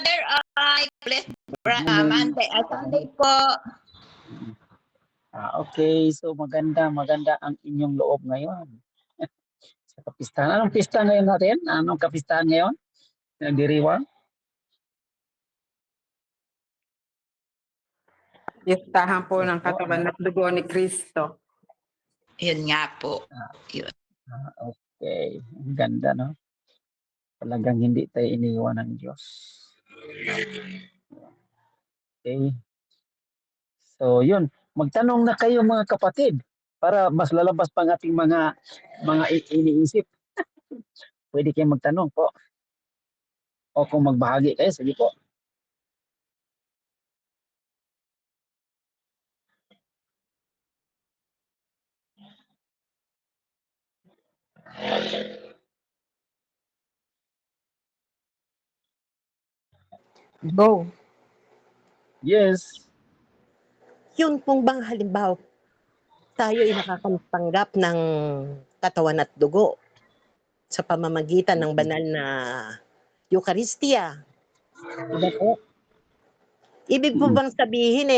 Brother, bless Monday. Sunday po. Okay, so maganda ang inyong loob ngayon. Sa kapistahan. Anong pista ngayon natin? Anong kapistahan ngayon? Nagdiriwang? Listahan po ng katawan at dugo ni Kristo. Yun nga po. Yun. Okay. Ang ganda, no? Talagang hindi tayo iniwan ng Diyos. Okay. So, yun. Magtanong na kayo mga kapatid para mas lalabas pang ating mga iniisip. Pwede kayong magtanong po. O kung magbahagi kayo, sige po. Bro, Yes. yun pong bang halimbawa tayo ay nakakatanggap ng katawan at dugo sa pamamagitan ng banal na Eucharistia. Diba po? Ibig po bang sabihin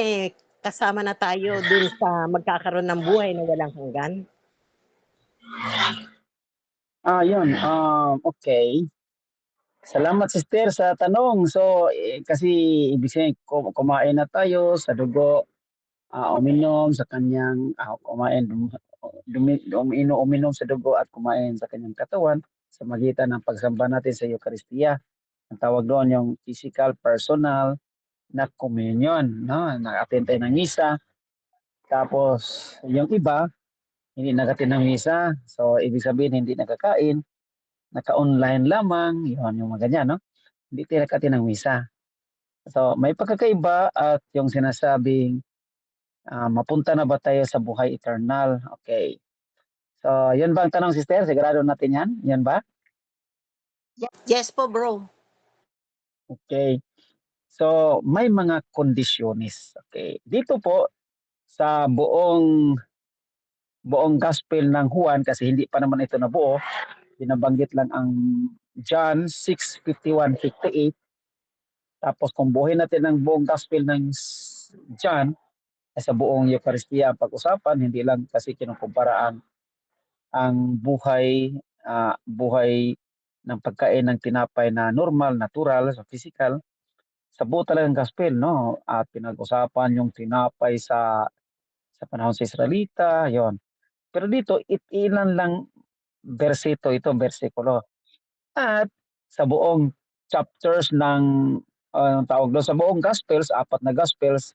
kasama na tayo dun sa magkakaroon ng buhay na walang hanggan? Yun. Okay. Salamat sister sa tanong. So, kasi ibig sabihin kumain na tayo sa dugo, uminom sa kanyang uminom sa dugo at kumain sa kanyang katawan sa magitan ng pagsamba natin sa Eucharistia. Ang tawag doon yung physical, personal na communion, no? Nag-attend tayo ng misa. Tapos yung iba hindi nag-attend ng misa. So, ibig sabihin hindi nakakain, naka-online lamang, yun yung mga ganyan, no? Hindi tayo nakati ng misa. So, may pagkakaiba at yung sinasabing mapunta na ba tayo sa buhay eternal? Okay. So, yun ba ang tanong, sister? Sigurado natin yan? Yan ba? Yes po, bro. Okay. So, may mga kondisyonis. Okay. Dito po, sa buong gospel ng Juan, kasi hindi pa naman ito nabuo, binabanggit lang ang John 6:51-58. Tapos kung buuhin natin ang buong gospel ng John, sa buong Eucharistia ang pag-usapan, hindi lang kasi kinukumpara ang buhay ng pagkain ng tinapay na normal, natural, sa physical, sa buo talagang gospel, no? At pinag-usapan yung tinapay sa panahon sa Israelita, yon. Pero dito, ilan lang versikulo. At sa buong chapters ng tawag doon, sa buong Gospels, 4 na Gospels,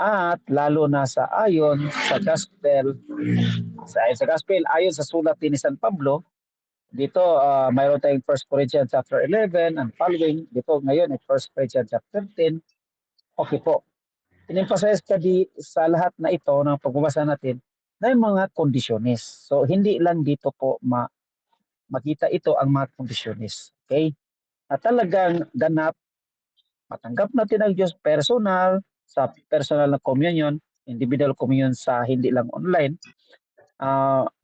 at lalo na sa ayon sa Gospel, ayon sa sulat ni San Pablo, dito mayroon tayong 1 Corinthians chapter 11 and following. Dito ngayon ay 1 Corinthians chapter 10. Okay po. In-emphasize sa lahat na ito ng pagbabasa natin na yung mga kondisyonis. So hindi lang dito po makita ito ang mga kondisyonis. Okay? At talagang ganap, matanggap natin ang Diyos personal, sa personal na communion, individual communion sa hindi lang online,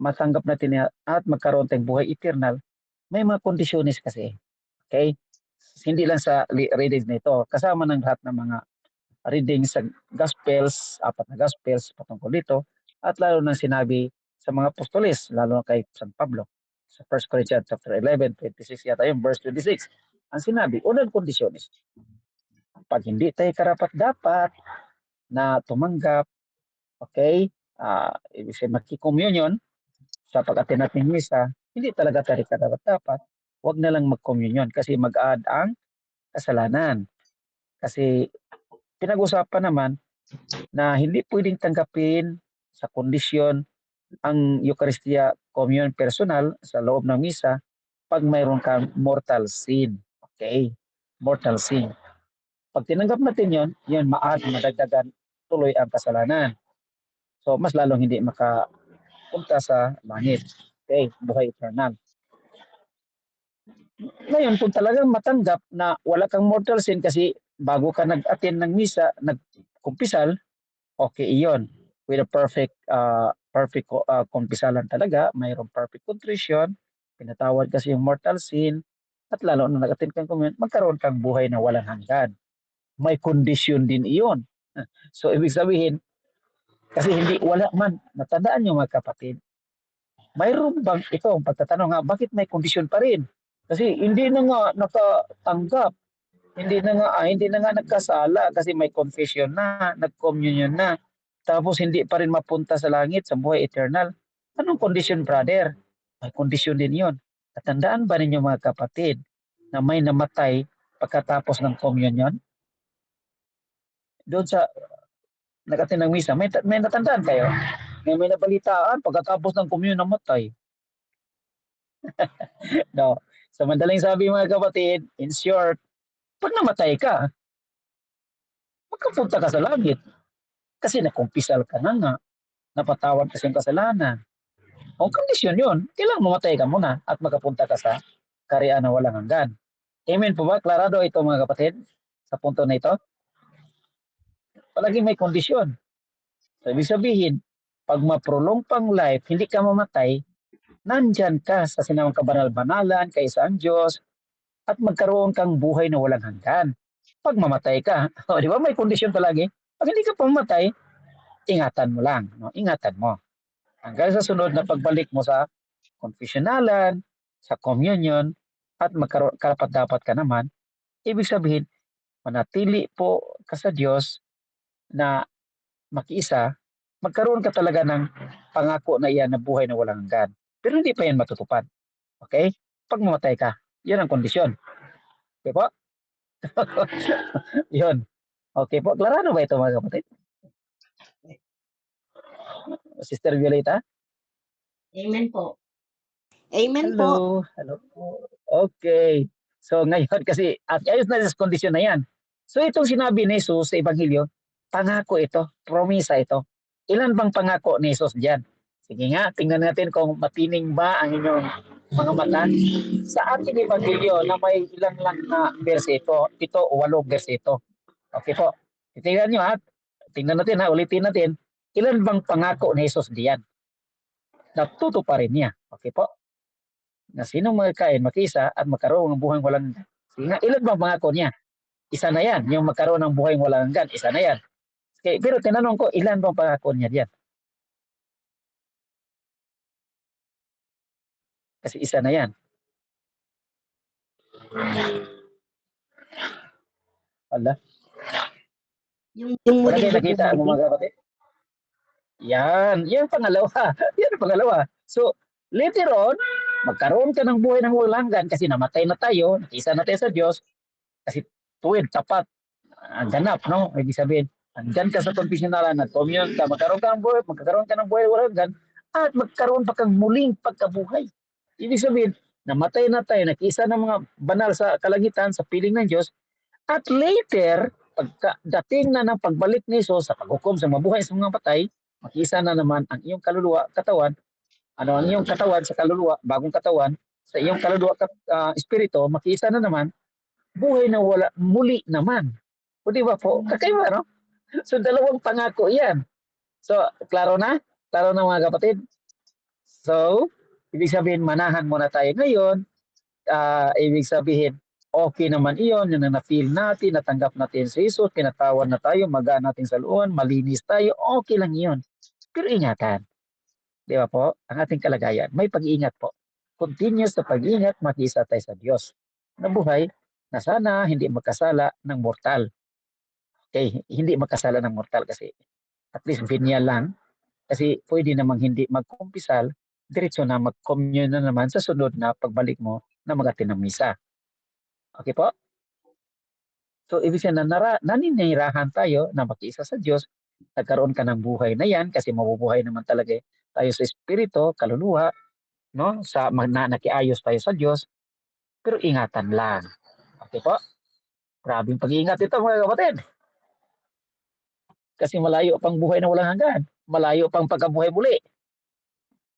matanggap natin at magkaroon tayong buhay eternal, may mga kondisyonis kasi. Okay? Hindi lang sa readings nito, kasama ng lahat ng mga readings sa Gospels, 4 na Gospels patungkol dito, at lalo na sinabi sa mga apostoles, lalo na kay San Pablo. Sa 1 Corinthians chapter 11, 26 yata yung verse 26. Ang sinabi, unang kondisyonis, pag hindi tayo karapat-dapat na tumanggap, okay, ibig sabihin magki-communion sa pag-attend natin misa, hindi talaga tayo karapat-dapat, huwag na lang mag-communion kasi mag-add ang kasalanan. Kasi pinag-usapan naman na hindi pwedeng tanggapin sa kondisyon ang Eucharistia communion personal sa loob ng misa pag mayroon kang mortal sin. Okay? Mortal sin. Pag tinanggap natin yun madagdagan tuloy ang kasalanan. So, mas lalong hindi makapunta sa langit. Okay? Buhay eternal. Ngayon, kung talagang matanggap na wala kang mortal sin kasi bago ka nag-attend ng misa, nagkumpisal, okay iyon. With a perfect kumpisalan talaga, mayroong perfect contrition, pinatawad kasi yung mortal sin, at lalo na nag-attend kang communion, magkaroon kang buhay na walang hanggan. May kondisyon din iyon. So, ibig sabihin, kasi wala man, natandaan nyo mga kapatid, mayroon bang, ito ang pagtatanong nga, bakit may kondisyon pa rin? Kasi hindi na nga nakatanggap, hindi na nga nagkasala kasi may confession na, nag-communion na, tapos hindi pa rin mapunta sa langit, sa buhay eternal. Anong kondisyon, brother? May kondisyon din yon. Natandaan ba ninyo mga kapatid na may namatay pagkatapos ng communion? Doon sa nag-attend ng misa, may natandaan kayo? May nabalitaan pagkatapos ng communion namatay. No. Sa madaling sabi mga kapatid, in short, pag namatay ka, magkapunta ka sa langit. Kasi nakumpisal ka na nga, napatawad kasi yung kasalanan. Ang kondisyon yun, kailangan mamatay ka muna at magkapunta ka sa kaharian na walang hanggan. Amen po ba? Klarado ito mga kapatid sa punto na ito? Palagi may kondisyon. So, ibig sabihin, pag maprolong pang life, hindi ka mamatay, nandyan ka sa sinamang kabanal-banalan, kaisa ang Diyos, at magkaroon kang buhay na walang hanggan. Pag mamatay ka, di ba may kondisyon palagi? Pag hindi ka pamamatay, ingatan mo lang. No? Ingatan mo. Hanggang sa sunod na pagbalik mo sa confessionalan, sa communion, at karapat-dapat ka naman, ibig sabihin, manatili po ka sa Diyos na makiisa, magkaroon ka talaga ng pangako na iyan na buhay na walang hanggan. Pero hindi pa yan matutupad. Okay? Pag mamatay ka, yan ang kondisyon. Okay po? Yun. Okay po. Klarado ba ito mga kapatid? Sister Violeta? Amen po. Amen po. Hello po. Okay. So ngayon kasi ayos na sa kondisyon na yan. So itong sinabi ni Jesus sa Ebanghelyo, pangako ito, promisa ito. Ilan bang pangako ni Jesus diyan? Sige nga, tingnan natin kung matining ba ang inyong mga mata. Sa ating Ebanghelyo na may ilang lang na bersito, 7 o 8 bersito. Okay po. Tingnan nyo ha. Tingnan natin ha, ulitin natin. Ilan bang pangako ni Jesus diyan? Natutuparin niya. Okay po. Na sinong magkain, makisa at magkaroon ng buhay walang hanggan. Sige nga, ilan bang pangako niya? Isa na yan. Yung magkaroon ng buhay walang hanggan, isa na yan. Okay, pero tinanong ko, ilan bang pangako niya diyan? Kasi isa na yan. Wala. Yung Wala muling kayo nakita ang bubuhay. mga kapatid? Yan pangalawa. Yan ang pangalawa. So, later on, magkaroon ka ng buhay ng walang hanggan kasi namatay na tayo, nakisa na tayo sa Diyos, kasi tuwid, tapat, ganap, no? Ibig sabihin, andyan ka sa confessionalan, nag-communion ka, magkakaroon ka ng buhay walang hanggan, at magkaroon pa kang muling pagkabuhay. Ibig sabihin, namatay na tayo, nakisa ng mga banal sa kalangitan, sa piling ng Diyos, at later, pagdating na ng pagbalik ni Jesus sa paghukom sa mabuhay sa mga patay, makisa na naman ang iyong kaluluwa, katawan, ang iyong katawan sa kaluluwa, bagong katawan, sa iyong kaluluwa, espiritu, makisa na naman, buhay na wala, muli naman. O di ba po? Kakaiba, no? So, dalawang pangako yan. So, klaro na? Klaro na mga kapatid? So, ibig sabihin, manahan muna tayo ngayon. Ibig sabihin, okay naman iyon, yun na na-feel natin, natanggap natin si Jesus, pinatawad na tayo, magaan natin sa loob, malinis tayo, okay lang iyon. Pero ingatan. Di ba po? Ang ating kalagayan, may pag-iingat po. Continuous na pag-iingat, makisa tayo sa Diyos. Na buhay, na sana hindi magkasala ng mortal. Okay, hindi magkasala ng mortal kasi at least venial lang. Kasi pwede namang hindi magkumpisal, diretso na mag-commune na naman sa sunod na pagbalik mo na mag-attend ng misa. Okay po? So, ibig sabihin na naninirahan tayo na makiisa sa Diyos, nagkaroon ka ng buhay na yan kasi mabubuhay naman talaga tayo sa espiritu, kaluluwa, no? Nakiayos tayo sa Diyos, pero ingatan lang. Okay po? Grabing pag-iingat ito mga kapatid. Kasi malayo pang buhay na walang hanggan. Malayo pang pagkabuhay muli.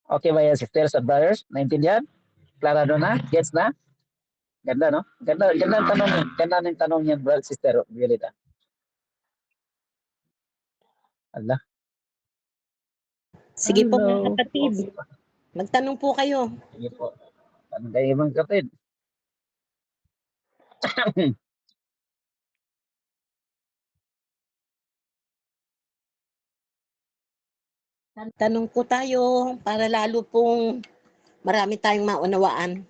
Okay ba yan, sisters and brothers? Naintindihan? Klarado na? Gets na? Ganda, no? Ganda ang tanong niyan. Ganda ng tanong niyan, brother, sister Violeta. Allah. Sige po mga Hello. kapatid. Okay. Magtanong po kayo. Sige po. Tanong kayo mga kapatid. Tanong po tayo para lalo pong marami tayong maunawaan.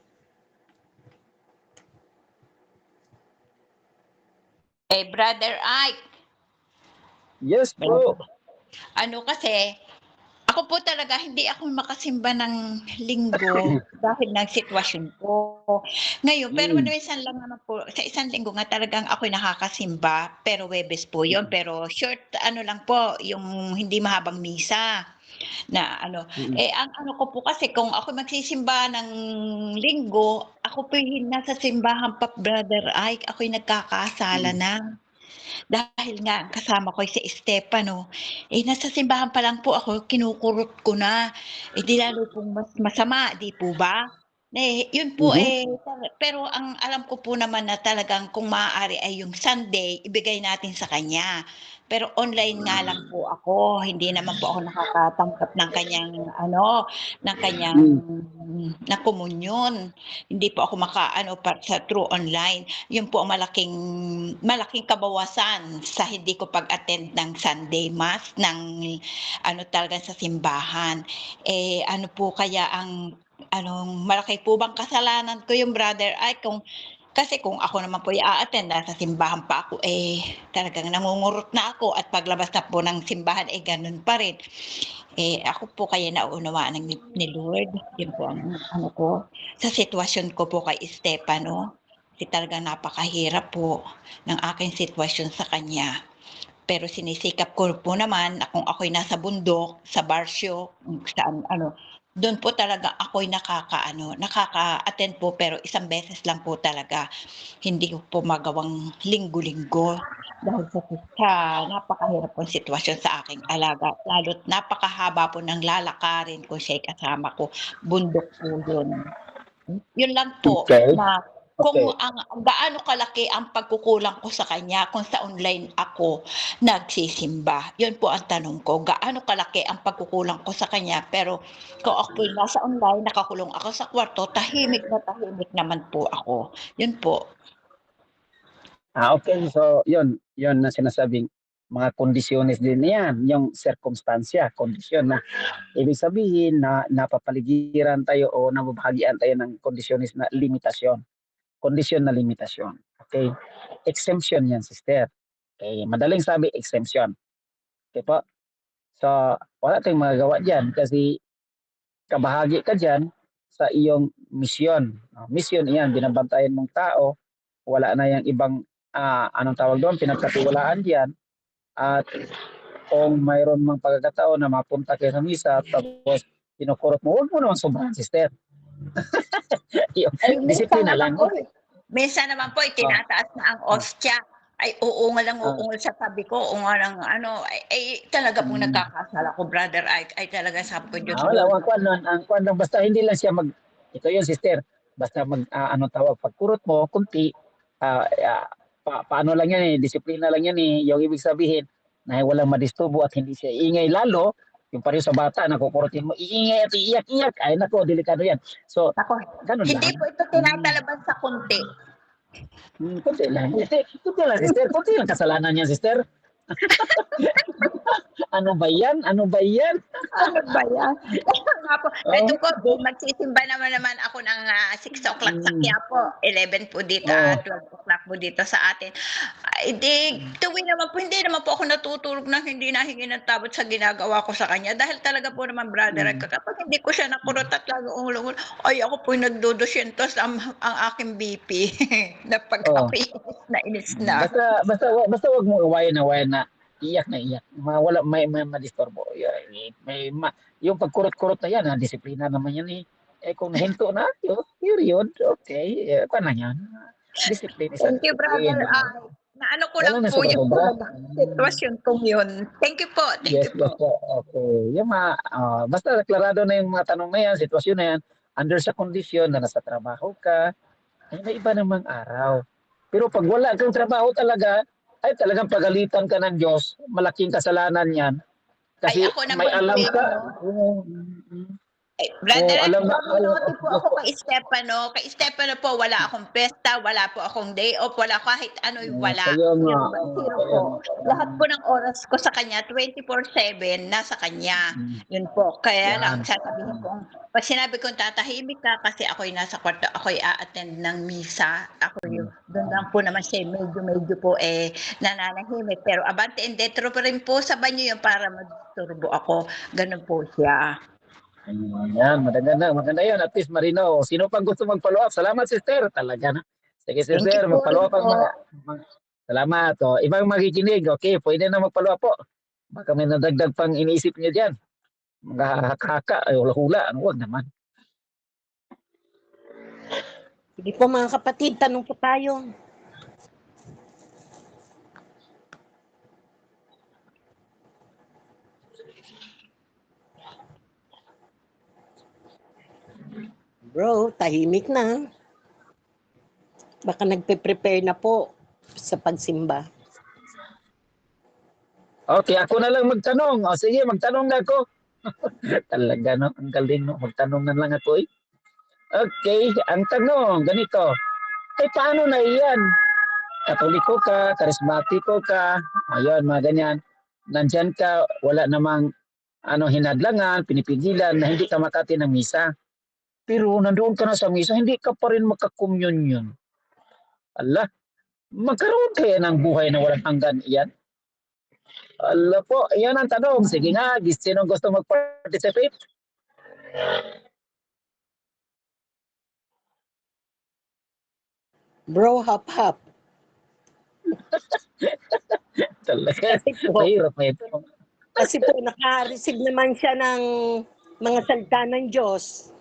Brother Ike, Yes po. ano kasi, ako po talaga hindi ako makasimba ng linggo dahil ng sitwasyon ko. Ngayon, pero Mm. minsan lang naman po, sa isang linggo nga talagang ako'y nakakasimba, pero Huwebes po 'yun, pero short ano lang po, yung hindi mahabang misa na ano. Mm. Ang ano ko po kasi kung ako magsisimba ng linggo, ako po'y nasa simbahan pa, Brother Ike, ako'y nagkakasala Mm. na. Dahil nga ang kasama ko si Estefano, nasa simbahan pa lang po ako kinukurot ko na, di lalo pong mas masama, 'di po ba? Yun po, Mhm. pero ang alam ko po naman na talagang kung maaari ay yung Sunday ibigay natin sa kanya. Pero online nga lang po ako, hindi naman po ako nakakatanggap ng kanyang ano, ng kanyang Mm. ng komunyon. Hindi po ako makaano sa through online. Yun po ang malaking kabawasan sa hindi ko pag-attend ng Sunday mass ng ano talaga sa simbahan. Ano po kaya ang malaki po bang kasalanan ko yung brother ay kasi kung ako naman po i-a-attend nasa simbahan pa ako, talagang nangungurot na ako at paglabas na po ng simbahan, gano'n pa rin. Ako po kaya naunawaan ni Lord, yun po ang ano ko, sa sitwasyon ko po kay Estefano. Kasi talagang napakahirap po ng aking sitwasyon sa kanya. Pero sinisikap ko po naman na kung ako'y nasa bundok, sa barsyo, kung saan ano, do'n po talaga ako'y nakaka-attend po pero isang beses lang po talaga. Hindi ko po magawang linggo-linggo dahil sa napakahirap pong sitwasyon sa aking alaga, lalo't napakahaba po ng lalakarin kung siya'y kasama ko, bundok po yun. Yun lang po Okay. na Okay. kung gaano kalaki ang pagkukulang ko sa kanya kung sa online ako nagsisimba. Yun po ang tanong ko, gaano kalaki ang pagkukulang ko sa kanya pero kung ako'y nasa online, nakakulong ako sa kwarto, tahimik na tahimik naman po ako. Yun po. Okay. So, yun na sinasabing mga kondisyones din yan, yung sirkumstansya, kondisyon na ibig sabihin na napapaligiran tayo o nababahagian tayo ng kondisyones na limitasyon. Kondisyon na limitasyon. Okay? Exemption yan, sister. Okay, madaling sabi, exemption. Okay po? So, wala tayong magagawa dyan kasi kabahagi ka dyan sa iyong misyon. Misyon iyan, binabantayan mong tao, wala na yung ibang, anong tawag doon, pinagkatiwalaan dyan. At kung mayroon mang pagkakataon na mapunta kayo sa misa, tapos kinukurot mo, huwag mo naman sobrahan, sister. Yung disiplina lang. Minsan naman po itinataas na ang ostya. Ay, uungal sa tabi ko, ungal ang ano, talaga pong nagkakasala ko, brother Ike, ay talaga sabi ko, Diyos Wala, ko. ang kwan lang, basta hindi lang siya ito yun, sister, basta anong tawag, pagkurot mo, kunti, paano lang yan disiplina lang yan yung ibig sabihin, na walang madisturbo at hindi siya ingay, lalo, yung pareho sa bata, nakukurutin mo, iingay at iiyak-iyak, ay nako, delikado yan. So, Ako, ganun hindi lang. po ito tinatalaban sa kunti. Kunti lang. Kunti lang, sister. Kunti lang kasalanan niya, sister. Ano ba yan? Ano ba yan? Ano ba yan? Nga po, ito po, magsisimba naman ako ng 6 o'clock sa Quiapo, 11 po dito, 12 o'clock po dito sa atin. Tuwi naman po, hindi naman po ako natutulog na hindi nahingi ng tawad sa ginagawa ko sa kanya. Dahil talaga po naman, brother, kapag hindi ko siya nakurot at lalo ulong, ay ako po nagdo-200 ang aking BP na pagkapi, na inis na. Basta wag mo iwayan na iyak na iyak. Wala may madisturbo. Yung pagkurot-kurot na yan, disiplina naman yan kung nahinto na, period, okay. Paano yan? Discipline is a Thank you, discipline. brother. Naano ko Wala lang na po yung sobra-sobra. sitwasyon kong yun. Thank you po, thank you po. Okay. Basta deklarado na yung mga tanong na yan, sitwasyon na yan, under sa kondisyon na nasa trabaho ka, may iba namang araw. Pero pag wala kang trabaho talaga, ay talagang pagalitan ka ng Diyos, malaking kasalanan yan. Kasi Ay, ako naman may alam po, ka. Brother, alam na, nabubuti po ako kay Stefano. Kay Stefano po, wala akong pesta, wala po akong day off, wala kahit ano'y wala. kaya nga. Zero by zero po. Lahat po ng oras ko sa kanya, 24/7, nasa kanya. Yun po. Kaya lang, Yan. sasabihin ko, pag sinabi kong tatahimik ka kasi ako'y nasa kwarto, ako'y a-attend ng misa, ako yung, doon lang po naman siya, medyo po nananahimik. Pero abante and detro pa rin po sa banyo yun para magturbo ako. Ganun po siya. Yan, maganda yan. At least marino. Sino pang gusto mag-follow up? Salamat, sister. Talaga na. Sige, Thank sister. you po Mag-follow up rin ang po. Salamat. O, ibang makikinig. Okay, pwede na mag-follow up po. Baka may nadagdag pang iniisip niyo dyan. Mga haka-haka, ay hula-hula. Huwag naman. Sige po mga kapatid, tanong po tayo. Bro, tahimik na. Baka nagpe-prepare na po sa pagsimba. Okay, ako na lang magtanong. O sige, magtanong na ako. Talaga, no? Ang galing, no? Magtanong na lang ako, eh. Okay, ang tanong, ganito. Eh, paano na iyan? Katoliko ka, karismatiko ka, ayun, mga ganyan. Nandyan ka, wala namang hinadlangan, pinipigilan na hindi ka makati ng misa. Pero nandoon ka na sa misa, hindi ka pa rin makakommunyon. Allah, magkaroon kaya ng buhay na walang hanggan iyan? Allah po, iyan ang tanong. Sige nga, sino gusto mag-participate? Bro, hap-hap. Talaga, Kasi po, mahirap na ito. kasi po naka-receive naman siya ng mga salita ng Diyos.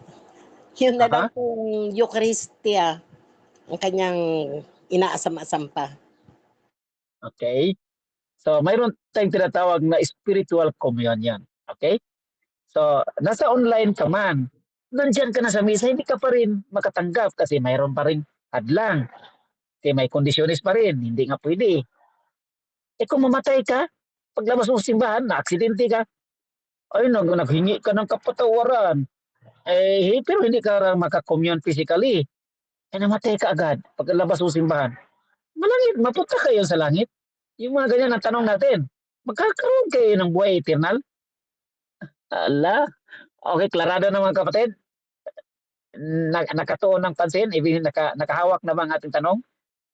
Yun na daw Aha. pong Eucharistia ang kanyang inaasam-asam pa. Okay? So, mayroon tayong tinatawag na spiritual communion. Okay? So, nasa online ka man, nandyan ka na sa misa, hindi ka pa rin makatanggap kasi mayroon pa rin hadlang. Kasi may kondisyonis pa rin, hindi nga pwede. Eh kung mamatay ka, paglabas mo sa simbahan, na-aksidente ka, ay naghingi ka ng kapatawaran. Pero hindi ka makakommun physically. Namatay ka agad paglabas mo sa simbahan. Malangit, mapunta kayo sa langit. Yung mga ganyan ang tanong natin. Magkakaroon kayo ng buhay eternal? Ala, okay, klarado na mga kapatid. Nakatuon ng pansin, nakahawak na ba ang ating tanong?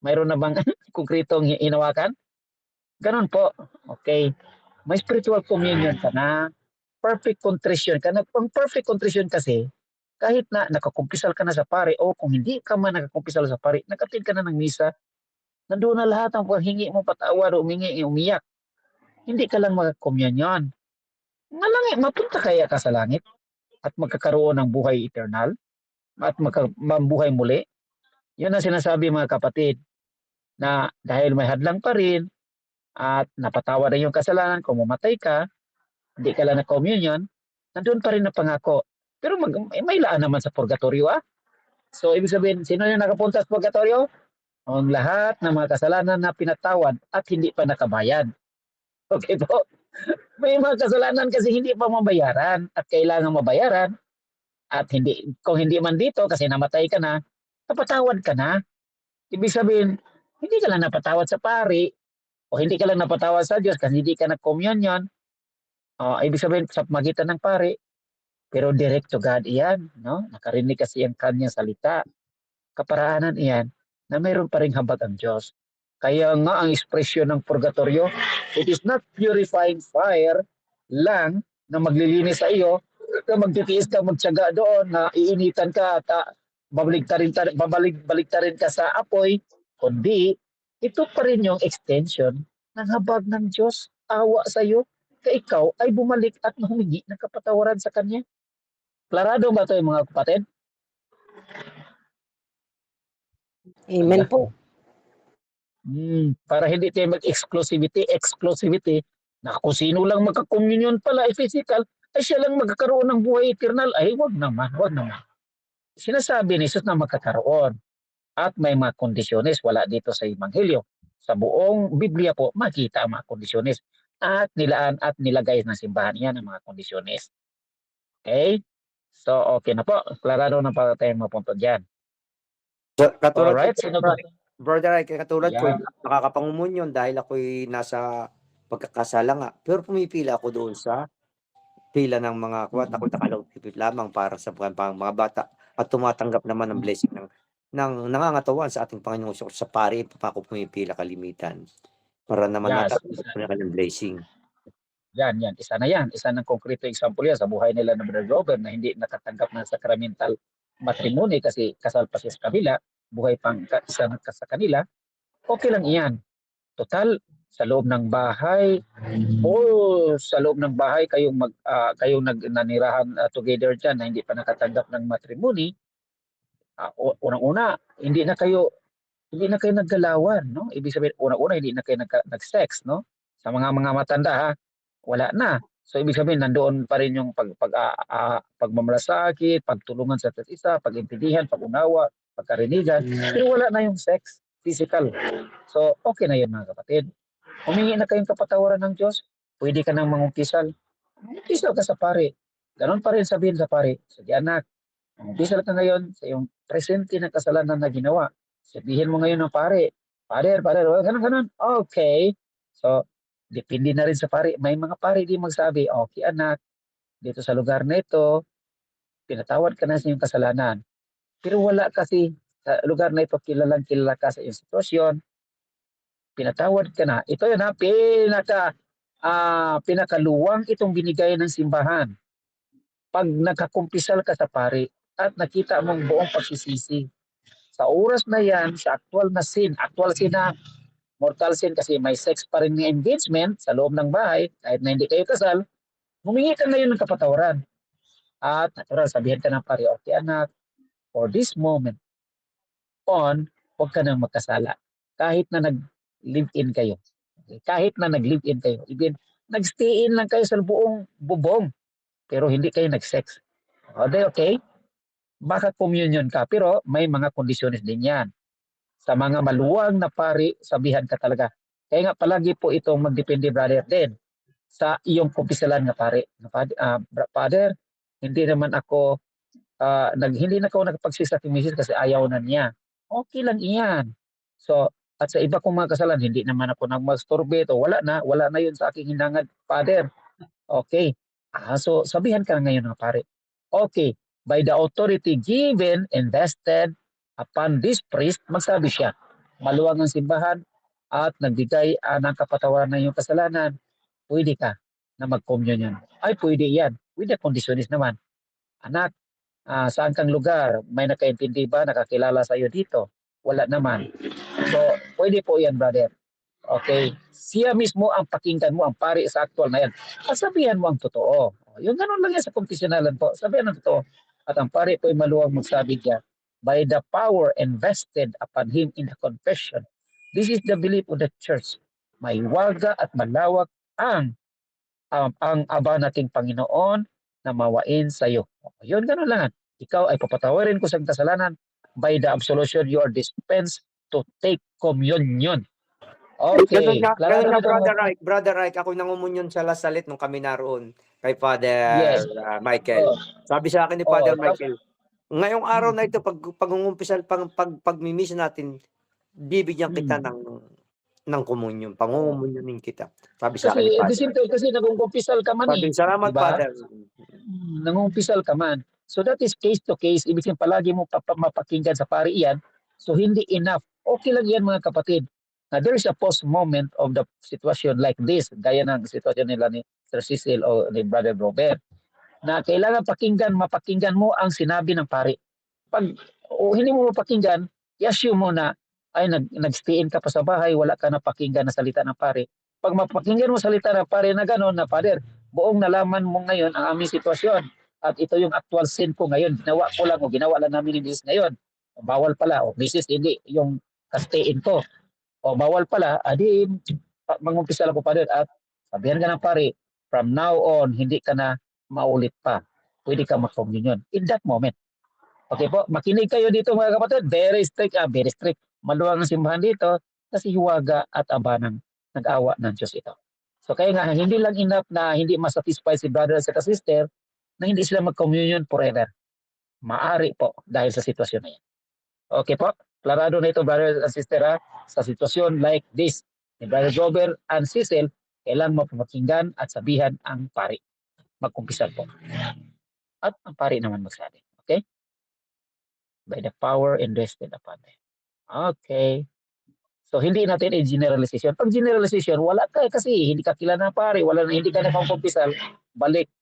Mayroon na bang konkretong hinawakan? Ganun po. Okay. May spiritual communion ka na. Perfect contrition ka na. Ang perfect contrition kasi, kahit na nakakumpisal ka na sa pare o kung hindi ka man nakakumpisal sa pare, nakatin ka na ng misa, nandoon na lahat ng paghingi mo patawad o umiyak. Hindi ka lang mag-communion. Malangit, mapunta kaya ka sa langit at magkakaroon ng buhay eternal at mabuhay muli. Yun ang sinasabi mga kapatid na dahil may hadlang pa rin at napatawad na yung kasalanan kung mamatay ka, hindi ka lang na-communion, nandun pa rin na pangako. Pero may laan naman sa purgatorio. So ibig sabihin, sino yung nakapunta sa purgatorio? Ang lahat ng mga kasalanan na pinatawad at hindi pa nakabayad. Okay po? May mga kasalanan kasi hindi pa mabayaran at kailangan mabayaran at kung hindi man dito kasi namatay ka na, napatawad ka na. Ibig sabihin, hindi ka lang napatawad sa pari o hindi ka lang napatawad sa Diyos kasi hindi ka nag-communion. Ibig sabihin, sa magitan ng pari, pero direct to God iyan. No? Nakarinig kasi ang kanyang salita. Kaparaanan iyan na mayroon pa ring habag ang Diyos. Kaya nga ang ekspresyon ng purgatorio, it is not purifying fire lang na maglilinis sa iyo, na magtitiis ka, magtiyaga doon, na iinitan ka at babaligtarin ka sa apoy, kundi ito pa rin yung extension ng habag ng Diyos, awa sa iyo, kaya ikaw ay bumalik at humingi ng kapatawaran sa Kanya. Klarado ba ito mga kapatid? Amen po. Para hindi tayo exclusivity, na kung sino lang magka-communion pala physical, ay siya lang magkakaroon ng buhay eternal. Ay, wag naman. Sinasabi ni Jesus na magkakaroon at may mga kondisyones, wala dito sa Ebanghelyo. Sa buong Biblia po, makita ang mga kondisyones at nilaan at nilagay ng simbahan yan ang mga kondisyones. Okay? So, okay na po. Klarado na pa tayong mapunto dyan. Katulad Alright, ko, sino ba? Brother Ike, katulad ko, Yan. nakakapangumunyon dahil ako'y nasa pagkakasala nga. Pero pumipila ako doon sa pila ng mga kuwat. Ako nakalagpipit lamang para sa mga bata at tumatanggap naman ng blessing ng nangangatawan sa ating Panginoong Hesus. Sa pari, ako pumipila kalimitan para naman Yes, matanggap ko na kanyang blessing. yan. Isa na yan. Isa ng konkreto example yan sa buhay nila ng Brother Robert na hindi nakatanggap ng sacramental matrimony kasi kasal pa siya sa kabila, buhay pang isa sa kanila. Okay lang iyan. Total, sa loob ng bahay, sa loob ng bahay kayong nanirahan together dyan na hindi pa nakatanggap ng matrimony. Unang-una, hindi na kayo naggalawan, no? Ibig sabihin, unang-una hindi na kayo nag-sex, no? Sa mga matanda ha, wala na. So ibig sabihin nandoon pa rin yung pagmamalasakit, pagtulungan sa isa't isa, pag-intindihan, pag-unawa, pagkarinigan. Pero wala na yung sex, physical. So okay na yun mga kapatid. Humingi na kayong kapatawaran ng Diyos, pwede ka nang mangumpisal. Mangumpisal ka sa pare. Ganon pa rin sabihin sa pare. Sige anak, mangumpisal ka ngayon sa iyong presente na kasalanan na ginawa. Sabihin mo ngayon ng pare, Father, ganon. Okay. So, depende na rin sa pare. May mga pare di magsabi, okay anak, dito sa lugar na ito, pinatawad ka na sa iyong kasalanan. Pero wala kasi sa lugar na ito, kilala ka sa iyong sitwasyon, pinatawad ka na. Ito yun ha, pinakaluwang itong binigay ng simbahan. Pag nagkakumpisal ka sa pare at nakita mong buong pagsisisi, sa oras na yan, sa actual sin na mortal sin kasi may sex pa rin ng engagement sa loob ng bahay, kahit na hindi kayo kasal, humingi ka ngayon ng kapatawaran. At natural, sabihin ka ng pare, okay anak, for this moment on, huwag ka nang magkasala. Kahit na nag-live-in kayo. Okay? Kahit na nag-live-in kayo. Even nag-stay-in lang kayo sa buong bubong, pero hindi kayo nag-sex. Okay? Baka communion ka, pero may mga kondisyones din yan. Sa mga maluwang na pari, sabihan ka talaga. Kaya nga palagi po itong magdepende, brother, din sa iyong kumpisalan nga pare. Father, hindi naman ako hindi na ako nagpagsisa kay Mrs. kasi ayaw na niya. Okay lang iyan. So, at sa iba kong mga kasalan, hindi naman ako nagmasturbate o wala na yun sa aking hinangad, Father. Okay. So, sabihan ka na ngayon ng pare. Okay. By the authority given and vested upon this priest, magsabi siya, maluwag ang simbahan at nagbigay ng kapatawaran ng iyong kasalanan, pwede ka na mag-communion. Ay, pwede yan. With the conditions naman. Anak, saan kang lugar? May nakaintindi ba? Nakakilala sa iyo dito? Wala naman. So, pwede po yan, brother. Okay? Siya mismo ang pakinggan mo, ang pari sa actual na yan. At sabihan mo ang totoo. Yung ganun lang yan sa confessionalan po. Sabihan ang totoo. At ang pari po ay maluwag magsabi niya, by the power invested upon him in the confession, this is the belief of the church. May waga at malawak ang aba nating Panginoon na mawain sa iyo. Yun, ganun lang. Ikaw ay papatawarin ko sa kasalanan. By the absolution, you are dispensed to take communion. Okay. Ganun nga, Brother Ike, ako nangumunyon sa La Salet nung kami naroon kay Father Yes. Michael. Sabi sa akin ni Father Michael, ngayong araw na ito, pag-umumpisal, pag-mimiss natin, bibigyan kita ng komunyon, pangungumunyonin kita. Sabi sa akin ni Father. Kasi nangungumpisal ka man eh. Salamat, diba? Father. Nangungumpisal ka man. So that is case to case. Ibig sabihin palagi mo mapakinggan sa pari iyan. So hindi enough. Okay lang yan mga kapatid. Now, there is a post moment of the situation like this, gaya ng sitwasyon nila ni Sir Cecil o ni Brother Robert, na kailangan mapakinggan mo ang sinabi ng pari. Pag hindi mo mapakinggan, i-assume mo na ay nag-stay-in ka pa sa bahay, wala ka napakinggan na salita ng pari. Pag mapakinggan mo salita ng pari na gano'n, na Father, buong nalaman mo ngayon ang aming sitwasyon at ito yung actual sin ko ngayon, ginawa lang namin ni Mrs. ngayon. Bawal pala, o Mrs. hindi yung ka-stay-in ko. O bawal pala, adi mangumpisa lang ko pa rin at sabihan ka ng pare, from now on, hindi ka na maulit pa. Pwede ka mag-communion in that moment. Okay po, makinig kayo dito mga kapatid. Very strict. Maluwag ang simbahan dito kasi hiwaga at aba ng nag-awa ng Diyos ito. So kaya nga, hindi lang enough na hindi masatisfy si brother at sister, na hindi sila mag-communion forever. Maari po dahil sa sitwasyon na yan. Okay po? Klarado na ito, brother and sister, ha? Sa sitwasyon like this, ni Brother Robert and Cecil, kailangan mo pumakinggan at sabihan ang pari. Magkumpisal po. At ang pari naman magsabi. Okay? By the power invested upon them. Okay. So, hindi natin i-generalization. Pag generalization, wala ka kasi hindi ka kilala ng pari, hindi ka nakumpisal, balik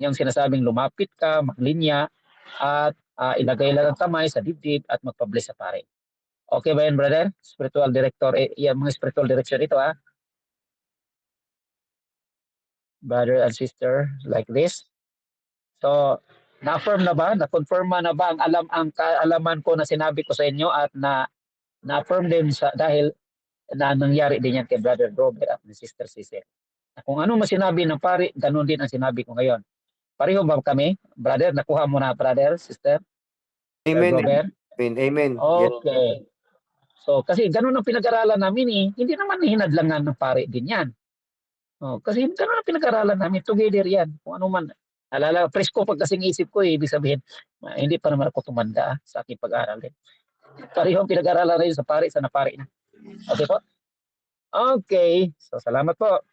yung sinasabing lumapit ka, maglinya, at ilagay lang ang kamay sa dibdib at magpa-bless sa pare. Okay ba yan, brother? Spiritual director, yan mga spiritual direction ito, ha? Brother and sister, like this. So, na-affirm na ba? Na-confirm na ba ang kaalaman ko na sinabi ko sa inyo at na-affirm din dahil na nangyari din yan kay Brother Robert at ni Sister Cecil. Kung ano masinabi ng pare, ganun din ang sinabi ko ngayon. Pareho ba kami? Brother, nakuha mo na, brother, sister? Amen. Robert? Amen. Amen. Okay. So, kasi ganun ang pinag-aralan namin eh. Hindi naman hinadlangan ng pare din yan. Kasi ganun ang pinag-aralan namin. Together yan. Kung ano man. Alala, presko pag kasing isip ko eh. Ibig sabihin, hindi pa naman ako tumanda sa aking pag-aaral din. Pareho ang pinag-aralan rin sa pare, sa napare na. Okay po? Okay. So, salamat po.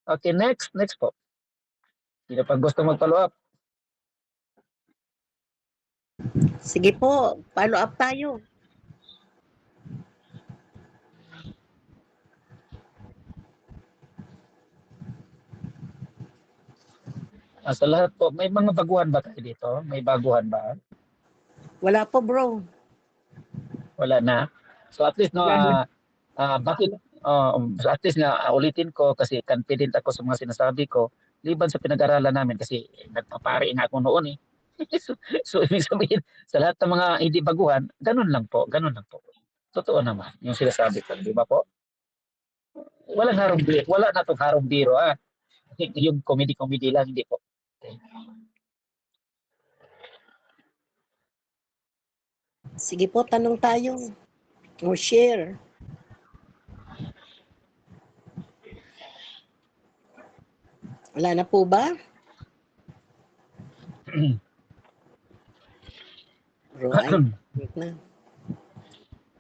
Okay, next po. Sino pag gusto mag-follow up? Sige po, follow up tayo. Sa lahat po, may mga baguhan ba tayo dito? May baguhan ba? Wala po, bro. Wala na. So at least bakit so at least nga ulitin ko kasi confident ako sa mga sinasabi ko liban sa pinag-aralan namin kasi nagpapari nga ako noon eh. so ibig sabihin sa lahat ng mga hindi baguhan, ganun lang po. Totoo naman yung sinasabi ko, di ba po? Walang harong biro, wala na tong harong biro yung comedy lang, hindi po. Okay. Sige po, tanong tayo. O share. Wala na po ba? Bro, wait na.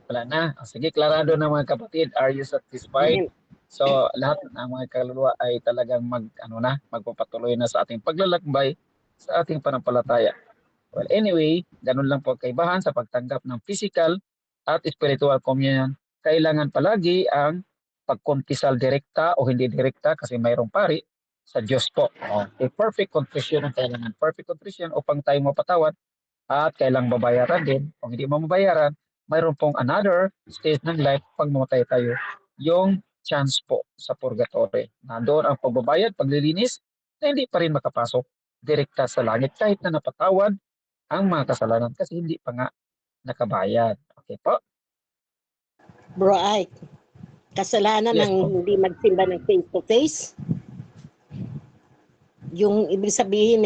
Wala na. Sige, klarado na mga kapatid. Are you satisfied? So, lahat ng mga kaluluwa ay talagang magpapatuloy na sa ating paglalakbay sa ating panampalataya. Well, anyway, ganun lang po kaibahan sa pagtanggap ng physical at spiritual communion. Kailangan palagi ang pagkonfisal direkta o hindi direkta kasi mayroong pari sa Diyos po. Okay, perfect confession ang kailangan. Perfect confession upang tayo mapatawad at kailang babayaran din. Kung hindi mo mabayaran, mayroon pong another stage ng life pag mamatay tayo. Yung chance po sa purgatory. Nandoon ang pagbabayad, paglilinis, na hindi pa rin makapasok direkta sa langit kahit na napatawad ang mga kasalanan kasi hindi pa nga nakabayad. Okay po? Bro Ike, kasalanan Yes, ng po. hindi magsimba ng face-to-face? Yung ibig sabihin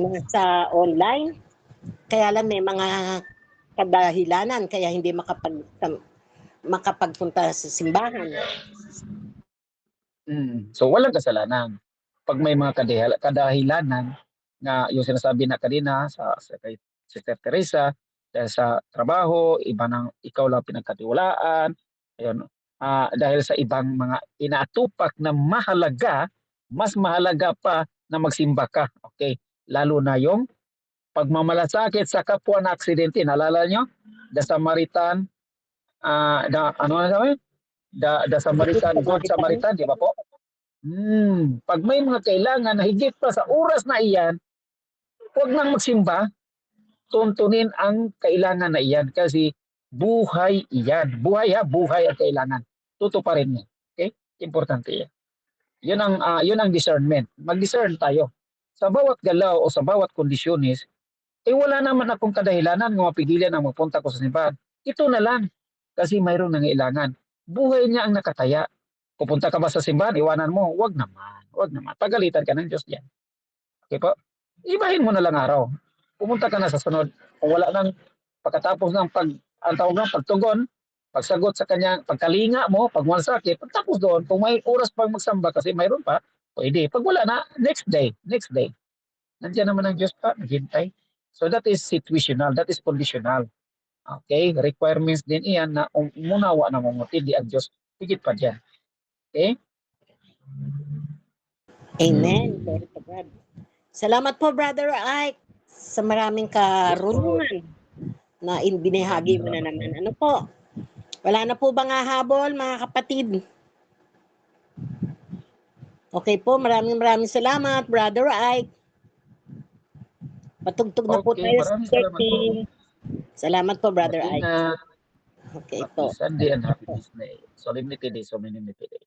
nasa online, kaya lang may mga kadahilanan kaya hindi makapagpunta sa simbahan. So walang kasalanan. Pag may mga kadahilanan na yung sinasabi na kanina kay Sister Teresa, dahil sa trabaho, ikaw lang pinagkatiwalaan, ayun, dahil sa ibang mga inaatupak na mahalaga, mas mahalaga pa na magsimba ka. Okay? Lalo na yung pagmamalasakit sa kapwa na aksidente. Naalala nyo? The Samaritan, The Samaritan, Good Samaritan, di ba po? Pag may mga kailangan na higit pa sa oras na iyan, huwag nang magsimba, tuntunin ang kailangan na iyan kasi buhay iyan. Buhay ang kailangan. Tutuparin niya. Okay? Importante yan. Yun ang discernment. Mag-discern tayo. Sa bawat galaw o sa bawat kondisyonis, wala naman akong kadahilanan ng mapigilan ang magpunta ko sa simbahan. Ito na lang. Kasi mayroong nangailangan. Buhay niya ang nakataya. Pupunta ka ba sa simbahan, iwanan mo? Huwag naman. Pagalitan ka ng Diyos yan. Okay po? Ibahin mo na lang araw. Pumunta ka na sa sunod. Kung wala nang pagkatapos ng pagtugon, pagsagot sa kanya, pagkalinga mo, pagmalasakit, pagtapos doon, kung may oras pang magsamba kasi mayroon pa, pwede. Pag wala na, next day. Nandiyan naman ang Diyos pa, naghintay. So that is situational, that is conditional. Okay? Requirements din iyan na umunawa na mamutindi ang Diyos. Higit pa dyan. Okay? Amen. Glory to God. Salamat po, Brother Ike, sa maraming karunungan na binahagi mo na naman. Ano po? Wala na po bang hahabol, mga kapatid? Okay po, maraming salamat, Brother Ike. Patugtog na po Okay, tayo sa maraming salamat po. 13. Salamat po, Brother Ike. Mag-ingat. Okay Happy po. Sunday and happy Disney. Solemnity Day, Solemnity Day.